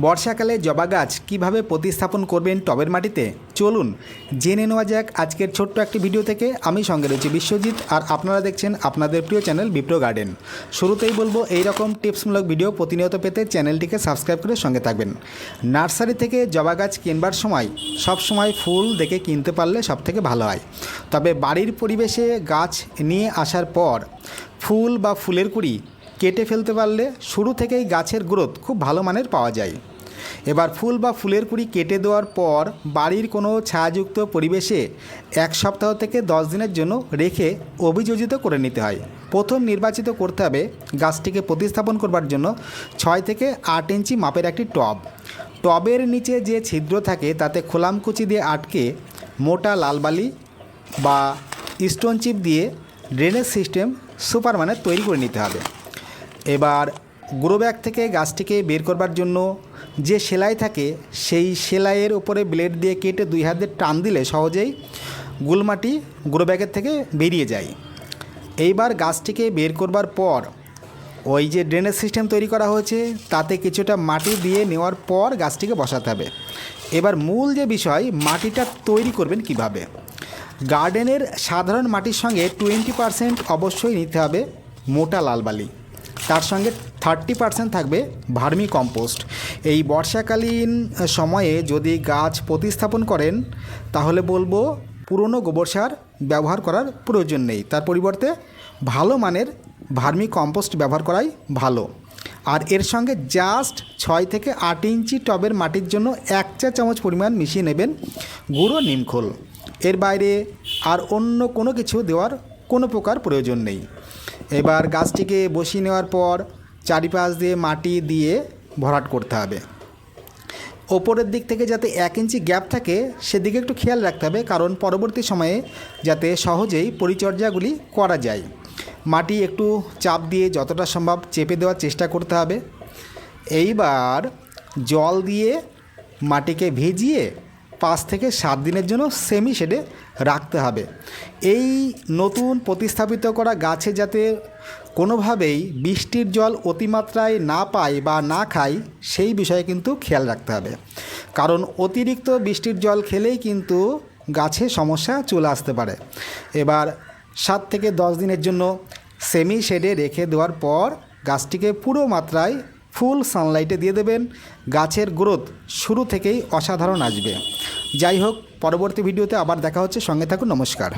বর্ষাকালে জবা গাছ কীভাবে প্রতিস্থাপন করবেন টবের মাটিতে চলুন জেনে নেওয়া যাক আজকের ছোট্ট একটি ভিডিও থেকে। আমি সঙ্গে রয়েছি বিশ্বজিৎ, আর আপনারা দেখছেন আপনাদের প্রিয় চ্যানেল বিপ্র গার্ডেন। শুরুতেই বলবো এই রকম টিপসমূলক ভিডিও প্রতিনিয়ত পেতে চ্যানেলটিকে সাবস্ক্রাইব করে সঙ্গে থাকবেন। নার্সারি থেকে জবা গাছ কিনবার সময় সব সময় ফুল দেখে কিনতে পারলে সবথেকে ভালো হয়। তবে বাড়ির পরিবেশে গাছ নিয়ে আসার পর ফুল বা ফুলের কুড়ি কেটে ফেলতে পারলে শুরু থেকেই গাছের গ্রোথ খুব ভালো মানের পাওয়া যায়। এবার ফুল বা ফুলের কুড়ি কেটে দেওয়ার পর বাড়ির কোনো ছায়াযুক্ত পরিবেশে 1 সপ্তাহ থেকে 10 দিনের জন্য রেখে অভিযোজিত করে নিতে হয়। প্রথম নির্বাচিত করতে হবে গাছটিকে প্রতিস্থাপন করবার জন্য 6 থেকে 8 ইঞ্চি মাপের একটি টব। টবের নিচে যে ছিদ্র থাকে তাতে খোলামকুচি দিয়ে আটকে মোটা লাল বালি বা স্টোন চিপ দিয়ে ড্রেনেজ সিস্টেম সুপারমানের তৈরি করে নিতে হবে। এবার গ্রো ব্যাগ থেকে গাছটিকে বের করবার জন্য যে সেলাই থাকে সেই সেলাইয়ের উপরে ব্লেড দিয়ে কেটে 2 হাত দিয়ে টান দিলে সহজেই গুলমাটি গ্রো ব্যাগের থেকে বেরিয়ে যায়। এইবার গাছটিকে বের করবার পর ওই যে ড্রেনেজ সিস্টেম তৈরি করা হয়েছে তাতে কিছুটা মাটি দিয়ে নেওয়ার পর গাছটিকে বসাতে হবে। এবার মূল যে বিষয়, মাটিটা তৈরি করবেন কিভাবে। গার্ডেনের সাধারণ মাটির সঙ্গে 20% অবশ্যই নিতে হবে মোটা লাল বালি, তার সঙ্গে 30% থাকবে ভার্মি কম্পোস্ট। এই বর্ষাকালীন সময়ে যদি গাছ প্রতিস্থাপন করেন তাহলে বলবো পুরনো গোবর সার ব্যবহার করার প্রয়োজন নেই, তার পরিবর্তে ভালো মানের ভার্মি কম্পোস্ট ব্যবহার করাই ভালো। আর এর সঙ্গে জাস্ট 6 থেকে 8 ইঞ্চি টবের মাটির জন্য 1 চা চামচ পরিমাণ মিশিয়ে নেবেন গুঁড়ো নিমখোল। এর বাইরে আর অন্য কোনো কিছু দেওয়ার কোনো প্রকার প্রয়োজন নেই। এবার গাছটিকে বসিয়ে নেওয়ার পর চারিপাশ দিয়ে মাটি দিয়ে ভরাট করতে হবে। ওপরের দিক থেকে যাতে 1 ইঞ্চি গ্যাপ থাকে সেদিকে একটু খেয়াল রাখতে হবে, কারণ পরবর্তী সময়ে যাতে সহজেই পরিচর্যাগুলি করা যায়। মাটি একটু চাপ দিয়ে যতটা সম্ভব চেপে দেওয়ার চেষ্টা করতে হবে। এইবার জল দিয়ে মাটিকে ভিজিয়ে 5 থেকে 7 দিনের জন্য সেমি শেডে রাখতে হবে। এই নতুন প্রতিস্থাপিত করা গাছে যাতে কোনোভাবেই বৃষ্টির জল অতিমাত্রায় না পায় বা না খায় সেই বিষয়ে কিন্তু খেয়াল রাখতে হবে, কারণ অতিরিক্ত বৃষ্টির জল খেলেই কিন্তু গাছে সমস্যা চলে আসতে পারে। এবার 7 থেকে 10 দিনের জন্য সেমি শেডে রেখে দেওয়ার পর গাছটিকে পুরো মাত্রায় ফুল সানলাইটে দিয়ে দেবেন। গাছের গ্রোথ শুরু থেকেই অসাধারণ আসবে। যাই হোক, পরবর্তী ভিডিওতে আবার দেখা হচ্ছে, সঙ্গে থাকুন। নমস্কার।